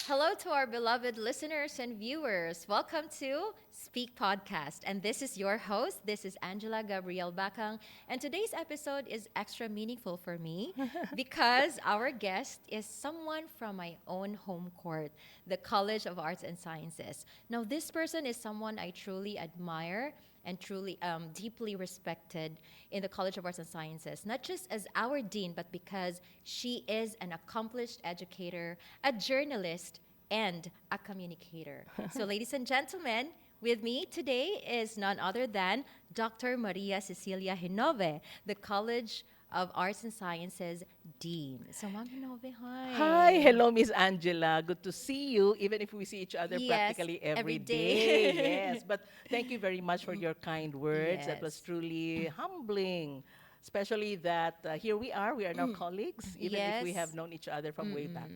Hello to our beloved listeners and viewers. Welcome to Speak Podcast. And this is your host. This is Angela Gabriel Bakang. And today's episode is extra meaningful for me because our guest is someone from my own home court, the College of Arts and Sciences. Now, this person is someone I truly admire and truly deeply respected in the College of Arts and Sciences, not just as our dean, but because she is an accomplished educator, a journalist, and a communicator. So, ladies and gentlemen, with me today is none other than Dr. Maria Cecilia Genove, the College of Arts and Sciences Dean. So, Ma'am Genove, Hi, hi. hello, Miss Angela. Good to see you, even if we see each other Yes, practically every every day. day. Yes, but thank you very much for your kind words. That was Yes. truly humbling, especially that here we are now colleagues, even if we have Yes. known each other from way back.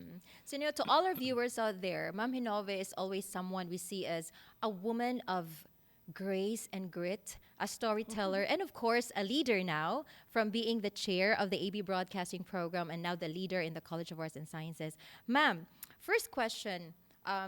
So, to all our viewers out there, Ma'am Hinove is always someone we see as a woman of grace and grit, a storyteller, and of course, a leader now from being the chair of the AB Broadcasting Program and now the leader in the College of Arts and Sciences. Ma'am, first question.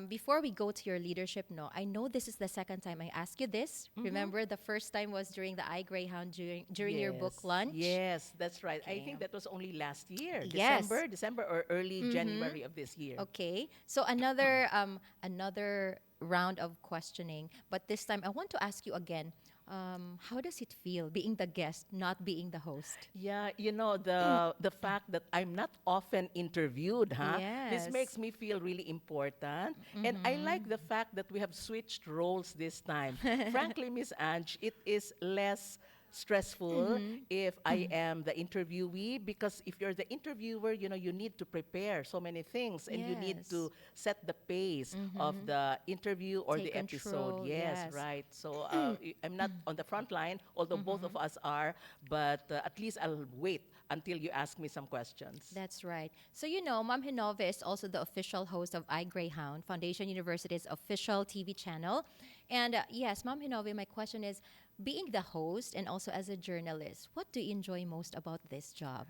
Before we go to your leadership, no, I know this is the second time I ask you this. Remember, the first time was during the iGreyhound during your book Yes, lunch. yes, that's right. I Okay. think that was only last year, Yes. December or early January of this year. Okay. So another round of questioning, but this time I want to ask you again. How does it feel being the guest, not being the host? Yeah, the fact that I'm not often interviewed, huh? This Yes. makes me feel really important. And I like the fact that we have switched roles this time. Frankly, Miss Ange, it is less stressful if I am the interviewee because if you're the interviewer, you need to prepare so many things and you need Yes. to set the pace of the interview or Take the episode. control. Yes, Yes. right. So I'm not on the front line, although both of us are, but at least I'll wait until you ask me some questions. That's right. So, Ma'am Hinove is also the official host of iGreyhound, Foundation University's official TV channel. And yes, Ma'am Hinove, my question is being the host and also as a journalist, what do you enjoy most about this job?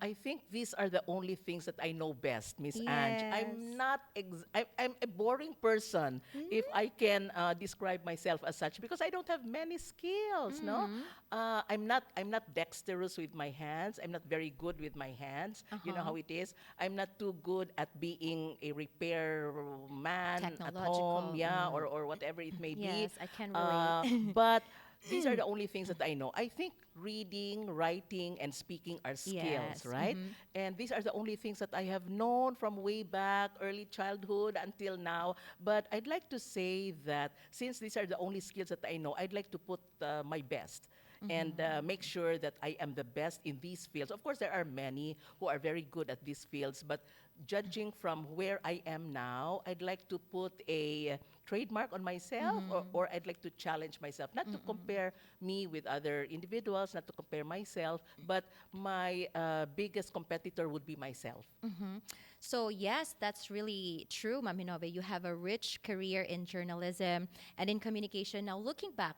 I think these are the only things that I know best, Miss Ange. I'm Yes. not, I'm a boring person if I can describe myself as such because I don't have many skills, no? I'm not dexterous with my hands. I'm not very good with my hands. You know Uh-huh. how it is. I'm not too good at being a repair man at home, Technological. yeah, or whatever it may be. Yes, I can relate. But these are the only things that I know. I think reading, writing, and speaking are skills, Yes. right? And these are the only things that I have known from way back, early childhood until now. But I'd like to say that since these are the only skills that I know, I'd like to put my best and make sure that I am the best in these fields. Of course, there are many who are very good at these fields, but judging from where I am now, I'd like to put a trademark on myself or I'd like to challenge myself, not to compare me with other individuals, not to compare myself, but my biggest competitor would be myself. So yes, that's really true, Ma'am Hinove. You have a rich career in journalism and in communication. Now, looking back,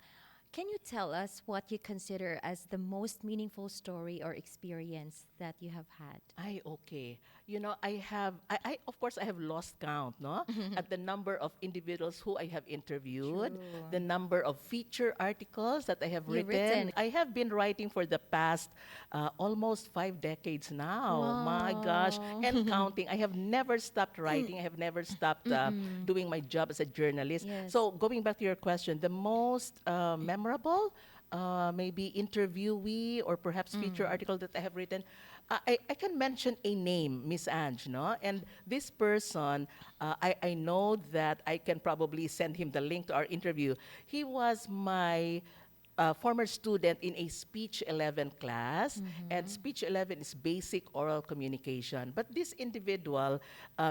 can you tell us what you consider as the most meaningful story or experience that you have had? Okay. Of course, I have lost count, no? At the number of individuals who I have interviewed, True. the number of feature articles that I have You've written. written. I have been writing for the past almost 5 decades now. My gosh. Wow. And counting. I have never stopped writing. I have never stopped doing my job as a journalist. Yes. So, going back to your question, the most memorable, maybe interviewee or perhaps feature article that I have written, I can mention a name, Miss Ange, no? And this person, I know that I can probably send him the link to our interview. He was my former student in a Speech 11 class, and Speech 11 is basic oral communication. But this individual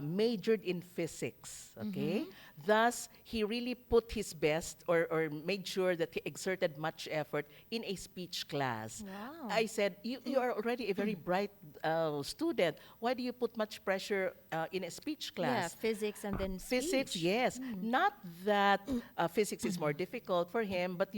majored in physics, okay? Thus, he really put his best or made sure that he exerted much effort in a speech class. Wow. I said, you are already a very bright student. Why do you put much pressure in a speech Yeah, class? physics and then Physics, speech. yes. Not that physics is more difficult for him, but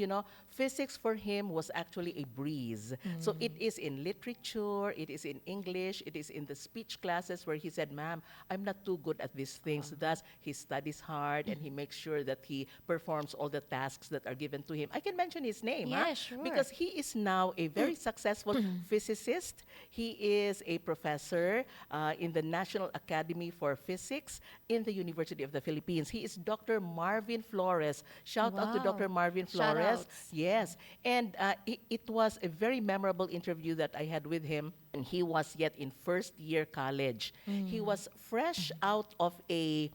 physics physics for him was actually a breeze. So it is in literature, it is in English, it is in the speech classes where he said, "Ma'am, I'm not too good at these things." Thus, he studies hard and he makes sure that he performs all the tasks that are given to him. I can mention his name, huh? Yeah, sure. Because he is now a very successful physicist. He is a professor in the National Academy for Physics in the University of the Philippines. He is Dr. Marvin Flores. Shout out to Wow. Dr. Marvin Shout Flores. outs. Yes. And it was a very memorable interview that I had with him. And he was yet in first year college. He was fresh out of a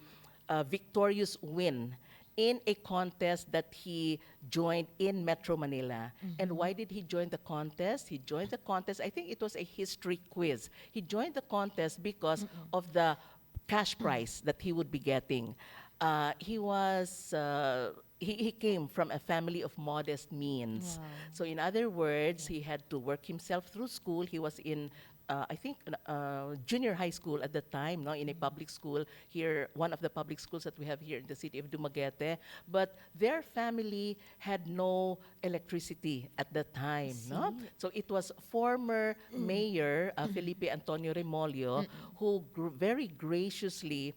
victorious win in a contest that he joined in Metro Manila. And why did he join the contest? He joined the contest, I think it was a history quiz. He joined the contest because of the cash prize that he would be getting. He came from a family of modest means. Wow. So in other words, he had to work himself through school. He was in I think junior high school at the time, no, in a public school here, one of the public schools that we have here in the city of Dumaguete. But their family had no electricity at the time, no. See. So it was former Mayor Felipe Antonio Remolio who very graciously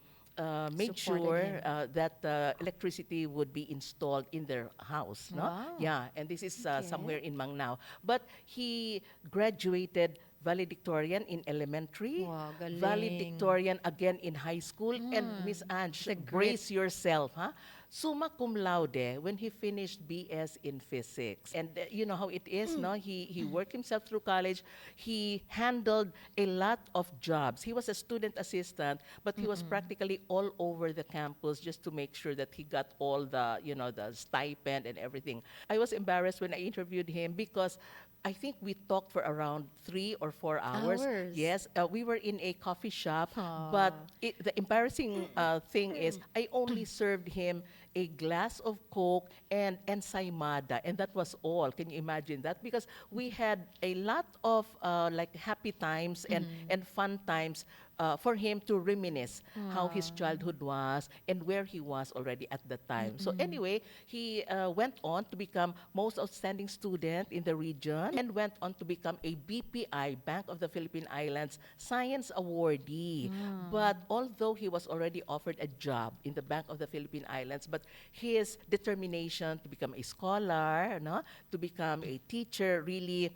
made Supported sure him. that electricity would be installed in their house. No? Wow. Yeah, and this is Okay. somewhere in Mangnao. But he graduated valedictorian in elementary, Wow, galing. valedictorian again in high school, and Miss Ange, The grit. brace yourself, huh? Summa cum laude when he finished BS in physics. And you know how it is, no? He worked himself through college. He handled a lot of jobs. He was a student assistant, but he was practically all over the campus just to make sure that he got all the, the stipend and everything. I was embarrassed when I interviewed him because I think we talked for around 3 or 4 hours. Hours. Yes, we were in a coffee shop, but Aw. the embarrassing thing is I only served him a glass of Coke and ensaymada, and that was all. Can you imagine that? Because we had a lot of like happy times and fun times for him to reminisce how his childhood was and where he was already at the time. So anyway, he went on to become most outstanding student in the region and went on to become a BPI, Bank of the Philippine Islands, Science Awardee. But although he was already offered a job in the Bank of the Philippine Islands, but his determination to become a scholar, no, to become a teacher really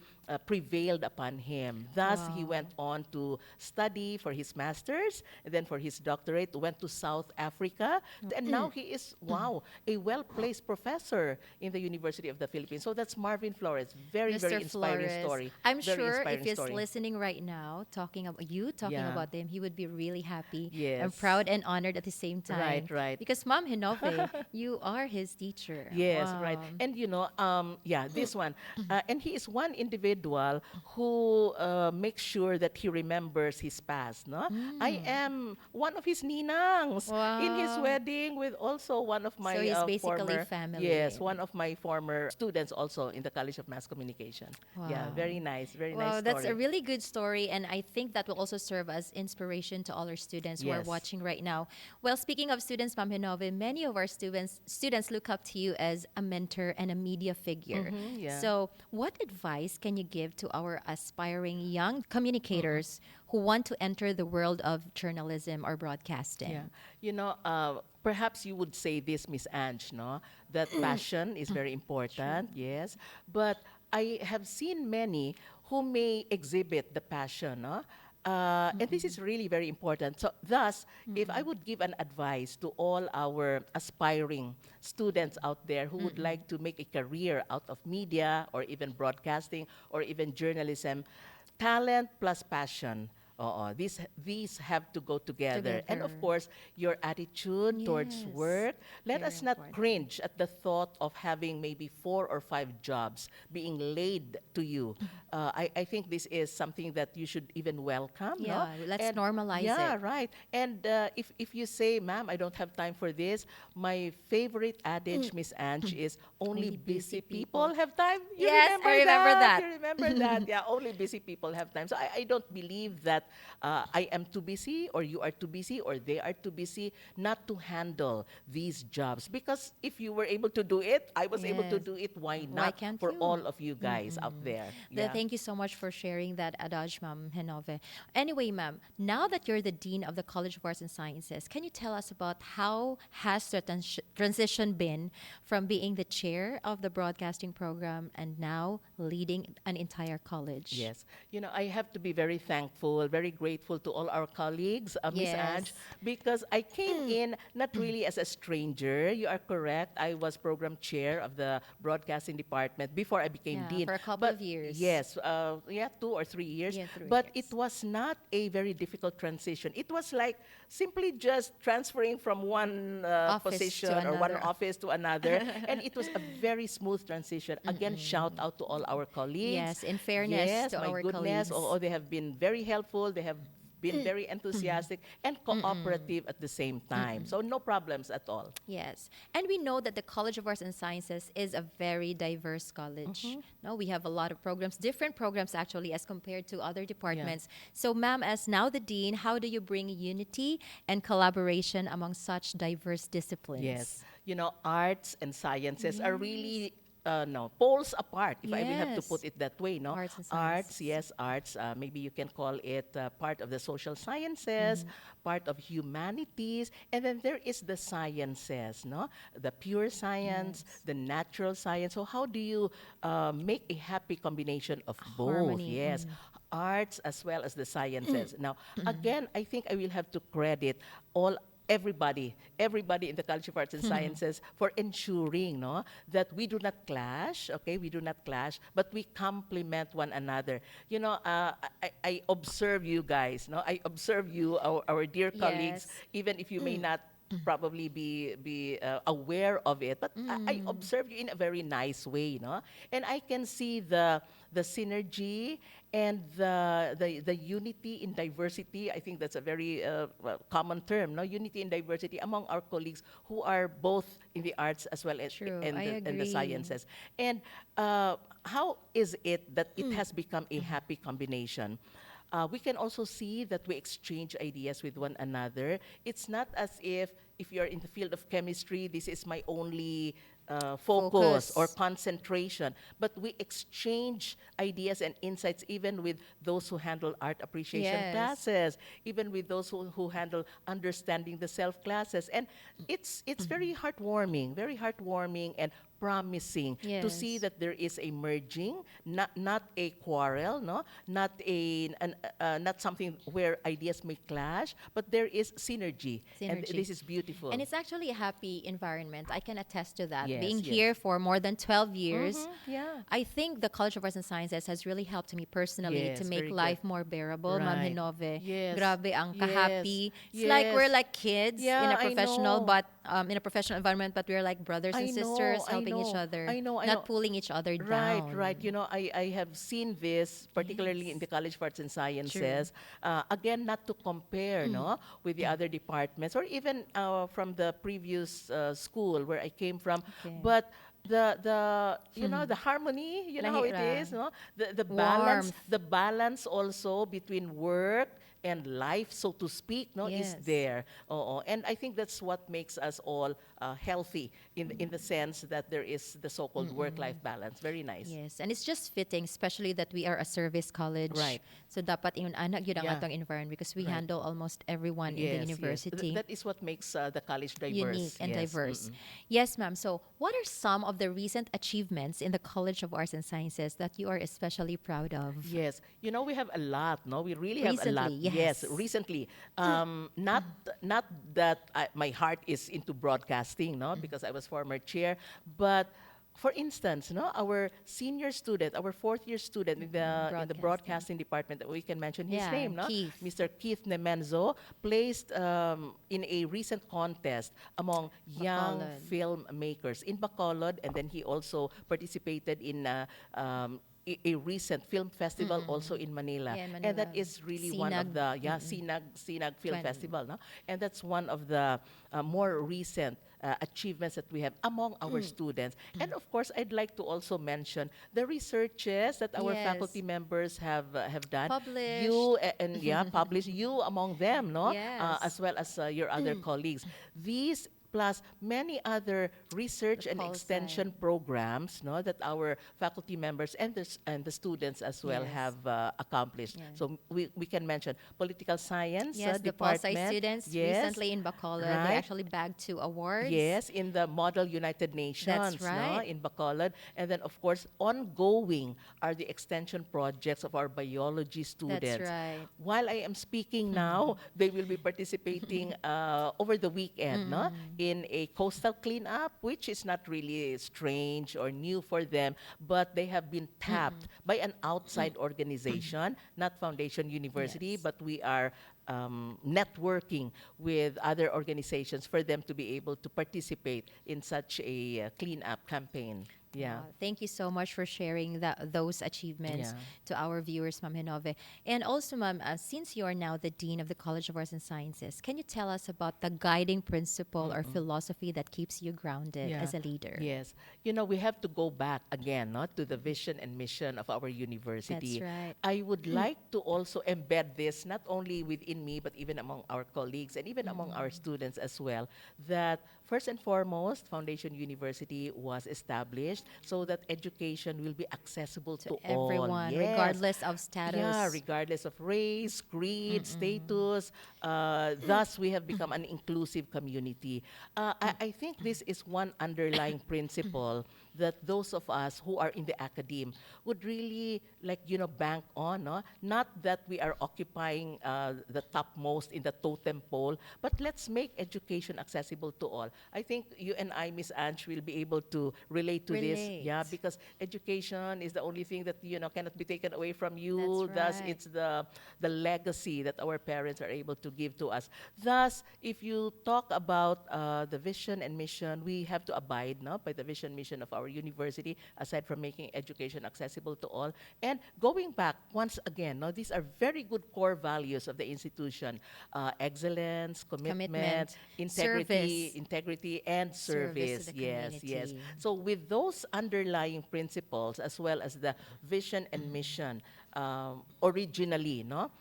prevailed upon him. Thus, he Wow. went on to study for his master's, and then for his doctorate, went to South Africa, and now he is, wow, a well-placed professor in the University of the Philippines. So that's Marvin Flores. Very, Mr. very inspiring Flores. story. I'm Very sure if inspiring he's story. listening right now, talking Yeah. about him, he would be really happy and Yes. proud and honored at the same time. Right, right. Because Mom Genove, you are his teacher. Yes, right. Wow. And yeah, this one. And he is one individual who makes sure that he remembers his past, no? I am one of his ninangs in his Wow. wedding with also one of my So he's basically former, family. yes, one of my former students also in the College of Mass Communication. Yeah, Wow. very nice, very Wow, nice that's a story. really good story, and I think that will also serve as inspiration to all our students who are Yes. watching right now. Well, speaking of students, Ma'am Genove, many of our students look up to you as a mentor and a media figure. Yeah. So, what advice can you give to our aspiring young communicators who want to enter the world of journalism or broadcasting? Yeah. Perhaps you would say this, Miss Ange, no? That passion is very important, yes. But I have seen many who may exhibit the passion, no? And this is really very important. So, thus, if I would give an advice to all our aspiring students out there who would like to make a career out of media or even broadcasting or even journalism, talent plus passion. Oo, these have to go together. And of Together. course, your attitude towards Yes. work. Let Very us not important. cringe at the thought of having maybe 4 or 5 jobs being laid to you. I think this is something that you should even welcome. No? Yeah, let's normalize yeah, it. right. And if you say, ma'am, I don't have time for this, my favorite adage, Miss Ange, is only busy people have time. You Yes, I remember that. You remember that. Yeah, only busy people have time. So I don't believe that I am too busy, or you are too busy, or they are too busy not to handle these jobs. Because if you were able to do it, I was able to Yes. do it. Why Why not can't for you? all of you guys out there? Yeah. Thank you so much for sharing that adage, Ma'am Genove. Anyway, ma'am, now that you're the Dean of the College of Arts and Sciences, can you tell us about how has the transition been from being the chair of the broadcasting program and now leading an entire college? Yes. I have to be very thankful, very grateful to all our colleagues, Miss Ange, Yes. because I came in not really as a stranger. You are correct. I was program chair of the broadcasting department before I became Yeah, dean. for a couple But of years. yes, yeah, 2 or 3 years. Yeah, 3 But it years. was not a very difficult transition. It was like simply just transferring from one Office to position or one another. office to another, and it was a very smooth transition. Again, shout out to all our colleagues. Yes, in fairness Yes, to my our goodness. colleagues. They have been very helpful. They have been very enthusiastic and cooperative at the same time. So no problems at all. Yes. And we know that the College of Arts and Sciences is a very diverse college. No, we have a lot of programs, different programs actually as compared to other Yeah. departments. So ma'am, as now the dean, how do you bring unity and collaboration among such diverse Yes. disciplines? Arts and sciences are Yes. really no poles apart, if I will have to put Yes. it that way. No, Arts and arts, sciences. yes, arts. Maybe you can call it part of the social sciences, part of humanities, and then there is the sciences. No, the pure science, Yes. the natural science. So how do you make a happy combination of both? Harmony. Yes, arts as well as the sciences. Now, again, I think I will have to credit all everybody in the College of Arts and Sciences for ensuring, no, that we do not clash, okay? We do not clash, but we complement one another. I observe you guys, no? I observe you, our dear colleagues, Yes. even if you may not probably be aware of it, but I observe you in a very nice way, no? And I can see the synergy and the unity in diversity. I think that's a very common term, no? Unity in diversity among our colleagues who are both in the arts as well as True. in I the agree. sciences. And how is it that it has become a happy combination? We can also see that we exchange ideas with one another. It's not as if you're in the field of chemistry, this is my only focus or Focus. concentration, but we exchange ideas and insights even with those who handle art appreciation Yes. classes, even with those who handle understanding the self classes. And it's very heartwarming and promising to see Yes. that there is a merging, not a quarrel, no, not something where ideas may clash, but there is synergy, and Synergy. this is beautiful. And it's actually a happy environment. I can attest to that. Yes, Being yes. here for more than 12 years, Yeah. I think the College of Arts and Sciences has really helped me personally to Yes, make very good. life more bearable. Ma'am Right. Hinove, Yes. grabe ang Yes. kahappy. It's like we're Yes. like kids Yeah, I know. in a professional environment, but we're like brothers and I know, sisters I helping each know, other, I know, I not know. pulling each other Right, right. down. I have seen this, particularly in Yes. the College of Arts and True. Sciences. Again, not to compare, no, with the other departments or even from the previous school where I came from, Okay. but the harmony, you know how Lahi it ra. is, no, Warmth. the balance also between work and life, so to speak, no, is Yes. there. Oo. And I think that's what makes us all healthy in the sense that there is the so-called work-life balance. Very nice. Yes, and it's just fitting, especially that we are a service college. Right. So dapat yung anak yun ang Yeah. atong environment because we Right. handle almost everyone in the Yes, yes. university. That is what makes the college Unique diverse. and Yes. diverse. Yes, ma'am. So, what are some of the recent achievements in the College of Arts and Sciences that you are especially proud of? Yes, we have a lot. No, we really have a lot. Recently, Yes, yes. recently. Not that my heart is into broadcasting, no, because I was former chair, but. For instance, no, our senior student, our fourth-year student in the broadcasting department, we can mention his Yeah, name, no, Keith. Mr. Keith Nemenzo, placed in a recent contest among young Bacolod. filmmakers in Bacolod, and then he also participated in a recent film festival also in Manila, Yeah, in and that Manila. is really one Sinag. of the Mm-mm. Sinag Film 20. Festival, no? And that's one of the more recent achievements that we have among our students. And of course, I'd like to also mention the researches that our faculty Yes. members have done. Published. You and yeah, published, you among them, no, Yes. as well as your other colleagues. These plus many other The research and Pulsar. extension programs, no, that our faculty members and the students as well Yes. have accomplished. Yeah. So we can mention political science Yes, the Pulsar department, students yes, recently in Bacolod, they right. actually bagged 2 awards. Yes, in the Model United That's Nations, no, right. in Bacolod. And then, of course, ongoing are the extension projects of our biology That's students. right. While I am speaking now, they will be participating over the weekend, no, in a coastal cleanup, which is not really strange or new for them, but they have been tapped by an outside organization, not Foundation University, Yes. but we are networking with other organizations for them to be able to participate in such a cleanup campaign. Yeah. Wow. Thank you so much for sharing those achievements Yeah. to our viewers, Ma'am Genove. And also, Ma'am, since you are now the Dean of the College of Arts and Sciences, can you tell us about the guiding principle or philosophy that keeps you grounded Yeah. as a leader? Yes. You know, we have to go back again, no, to the vision and mission of our university. That's right. I would like to also embed this not only within me, but even among our colleagues and even among our students as well, that first and foremost, Foundation University was established so that education will be accessible To to all. everyone, Yes. regardless of status. Yeah, regardless of race, creed, status. Thus, we have become an inclusive community. I think this is one underlying principle that those of us who are in the academe would really like, bank on. No? Not that we are occupying the topmost in the totem pole, but let's make education accessible to all. I think you and I, Miss Ange, will be able to relate to this. Yeah, Relate. because education is the only thing that cannot be taken away from you. That's Thus, right. it's the legacy that our parents are able to give to us. Thus, if you talk about the vision and mission, we have to abide, no, by the vision mission of our university. Aside from making education accessible to all, and going back once again, no, these are very good core values of the institution: excellence, commitment, Commitment, integrity, service. and Service service. to the Yes, yes. community. So with those underlying principles, as well as the vision and mission, originally, no,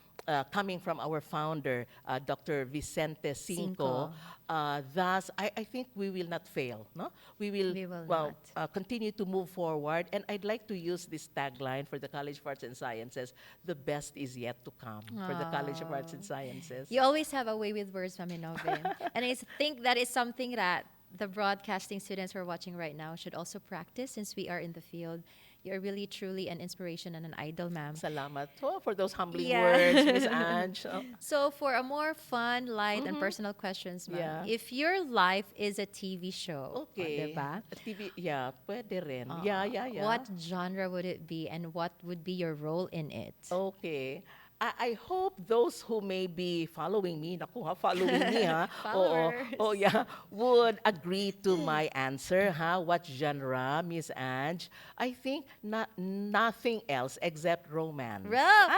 coming from our founder, Dr. Vicente Cinco, Cinco. thus, I think we will not fail, no? We will, We will well, not. continue to move forward, and I'd like to use this tagline for the College of Arts and Sciences: the best is yet to come for the College of Arts and Oh. Sciences. You always have a way with words, Ma'am Genove. And I think that is something that the broadcasting students who are watching right now should also practice since we are in the field. You're really, truly an inspiration and an idol, ma'am. Salamat for those humbling Yeah. words, Miss Ange. Oh, So, for a more fun, light, and personal questions, ma'am, yeah. if your life is a TV show, Okay. diba? TV, yeah, pwede rin. Yeah, yeah, yeah. What genre would it be and what would be your role in it? Okay. I hope those who may be following me, naku ha, following me ha, oo, Followers. oh yeah, would agree to my answer ha. What genre, Miss Ange? I think nothing else except romance. Rom-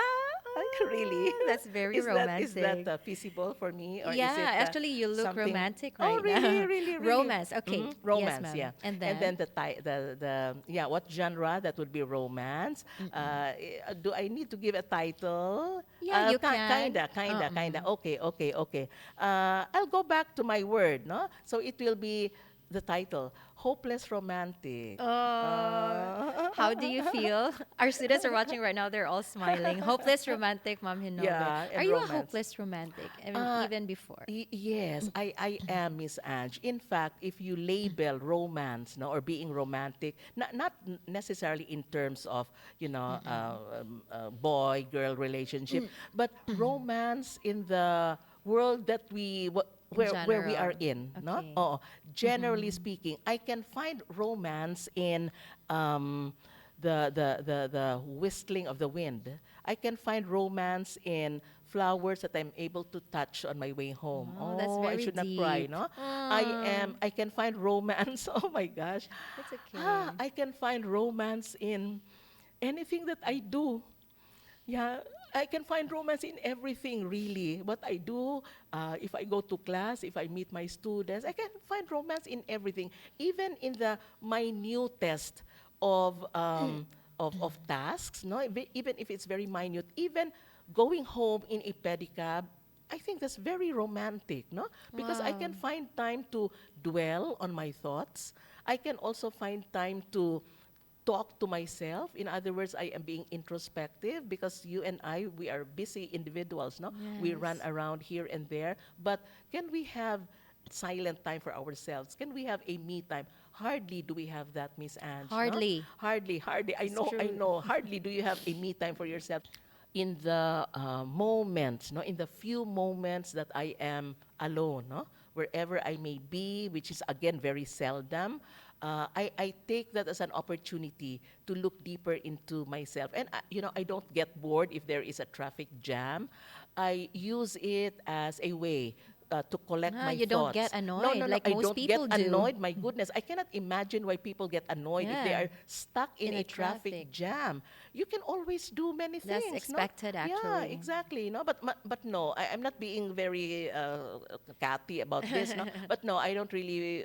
Really? That's very Is romantic. that feasible for me, or Yeah, is it actually, you look something? romantic Oh, right really, now. really, really. Romance, okay. Mhm, Yes, romance, ma'am. yeah. And And then? then the yeah, what genre? That would be romance. Do I need to give a title? Yeah, you can. Kinda. Okay. I'll go back to my word, no? So it will be the title, Hopeless Romantic. Oh, how do you feel? Our students are watching right now. They're all smiling. Hopeless romantic, Ma'am Genove. Yeah, and Are you a romance. hopeless romantic? I mean, Uh, even before. Yes, I am, Miss Ange. In fact, if you label romance, no, or being romantic, not necessarily in terms of, boy-girl relationship, but romance in the world that where we are General. in, no? Okay. Oo. Generally speaking, I can find romance in the whistling of the wind. I can find romance in flowers that I'm able to touch on my way home. Oh, that's I very should not cry, deep. no? Ah. I can find romance. Oh my gosh. It's okay. I can find romance in anything that I do. Yeah, I can find romance in everything, really. What I do, if I go to class, if I meet my students, I can find romance in everything, even in the minutest of of tasks. No, even if it's very minute, even going home in a pedicab. I think that's very romantic, no? Because I Wow. can find time to dwell on my thoughts. I can also find time to talk to myself. In other words, I am being introspective because you and I, we are busy individuals, no? We run Yes. around here and there. But can we have silent time for ourselves? Can we have a me time? Hardly do we have that, Miss Ange, no? Hardly. Hardly, hardly. It's I true. know. Hardly do you have a me time for yourself. In the moments, no, in the few moments that I am alone, no, wherever I may be, which is again very seldom, I take that as an opportunity to look deeper into myself. And I don't get bored if there is a traffic jam. I use it as a way to collect Ah, my you don't get thoughts. No, annoyed no, no, like I most don't get people do. annoyed. My goodness, I cannot imagine why people get annoyed if they Yeah, are stuck in in a a traffic traffic. jam. You can always do many That's things, no? expected Yeah, actually. exactly. No, but no, I'm not being very catty about this. No, but no, I don't really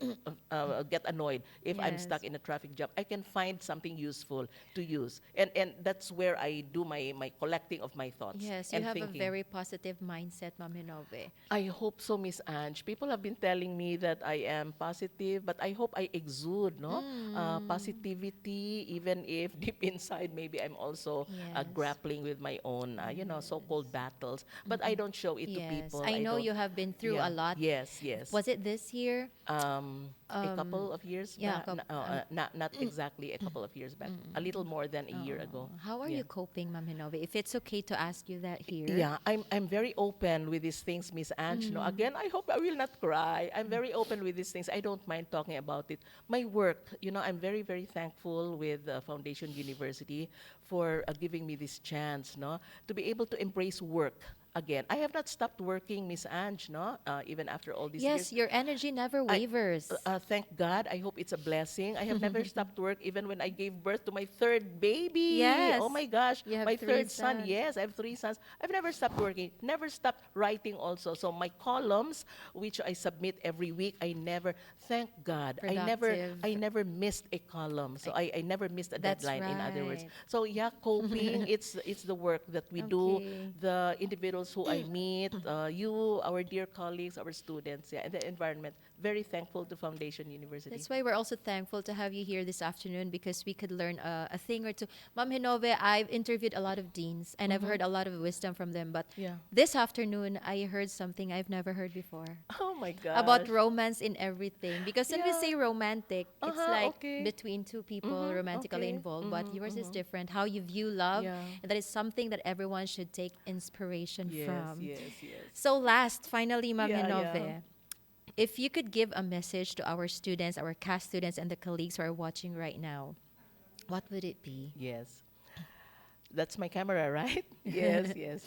get annoyed if I'm Yes. stuck in a traffic jam. I can find something useful to use, and that's where I do my collecting of my thoughts Yes, you and have a thinking. very positive mindset, Mami Nove. I hope so, Miss Ange. People have been telling me that I am positive, but I hope I exude, no, Mm. positivity, even if deep inside maybe I'm also Yes. grappling with my own, so-called Yes. battles. But I Mm-mm. don't show it to Yes. people. I I know don't. you have been through a Yeah. lot. Yes. Yes. Was it this year? A Um, couple of years yeah. back. Not exactly a couple of years back. A little more than a year ago. How are you Yeah. coping, Mami Nove? If it's okay to ask you that here. Yeah, I'm very open with these things, Miss Ange. No, Mm. again, I hope I will not cry. I'm very open with these things. I don't mind talking about it. My work, I'm very, very thankful with Foundation University for giving me this chance, no, to be able to embrace work again. I have not stopped working, Miss Ange, no, even after all these Yes, years. your energy never I wavers. thank God. I hope it's a blessing. I have never stopped work even when I gave birth to my third baby. Oh Yes, my gosh, you have my three third son. sons. Yes, I have three sons. I've never stopped working. Never stopped writing also. So my columns, which I submit every week, I never. Thank God, Productive. I never missed a column. So I, I never missed a that's deadline. In other words, right. so yeah, coping. It's the work that we do, Okay. the individuals who I meet, you, our dear colleagues, our students, yeah, and the environment. Very thankful to Foundation University. That's why we're also thankful to have you here this afternoon because we could learn a thing or two. Ma'am Hinove, I've interviewed a lot of deans and I've Mm-hmm. heard a lot of wisdom from them. But Yeah. this afternoon, I heard something I've never heard before Oh my about gosh. romance in everything. Because when we Yeah. say romantic, it's Uh-huh. like Okay. between two people Mm-hmm. romantically Okay. involved. But Mm-hmm. yours is Mm-hmm. different. How you view love, Yeah. and that is something that everyone should take inspiration Yes. from. Yes. Yes. So last, finally, Ma'am Yeah. Yeah. Hinove, if you could give a message to our students, our cast students, and the colleagues who are watching right now, what would it be? Yes. That's my camera, right? Yes. Yes.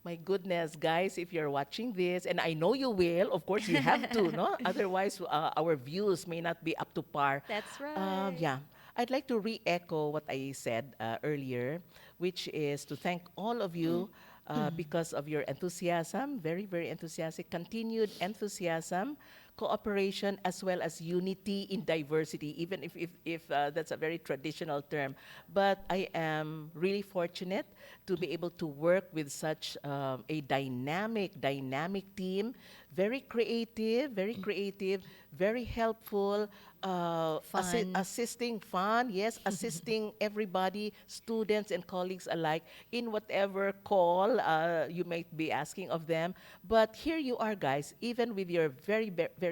My goodness, guys, if you're watching this, and I know you will, of course you have to, no? Otherwise, our views may not be up to par. That's right. Yeah, I'd like to re-echo what I said earlier, which is to thank all of you because of your enthusiasm, very, very enthusiastic, continued enthusiasm, cooperation, as well as unity in diversity, even if that's a very traditional term. But I am really fortunate to be able to work with such a dynamic team, very creative, very helpful, Fun. assisting fun, yes, assisting everybody, students and colleagues alike, in whatever call you might be asking of them. But here you are, guys, even with your very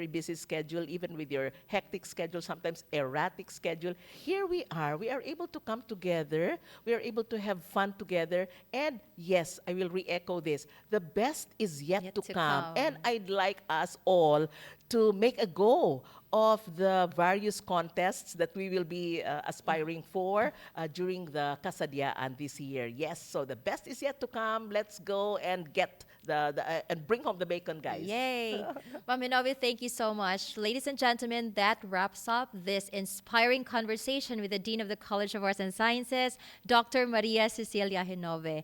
busy schedule, even with your hectic schedule, sometimes erratic schedule, here we are. We are able to come together. We are able to have fun together. And yes, I will re-echo this. The best is yet Yet to to come. And come. I'd like us all to make a go of the various contests that we will be aspiring for during the Kasadiaan this year. Yes, so the best is yet to come. Let's go and get and bring home the bacon, guys. Yay. Ma'am Genove, thank you so much. Ladies and gentlemen, that wraps up this inspiring conversation with the Dean of the College of Arts and Sciences, Dr. Maria Cecilia Genove.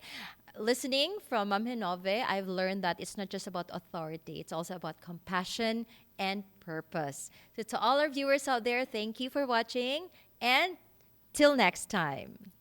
Listening from Ma'am Genove, I've learned that it's not just about authority, it's also about compassion and purpose. So to all our viewers out there, thank you for watching, and till next time.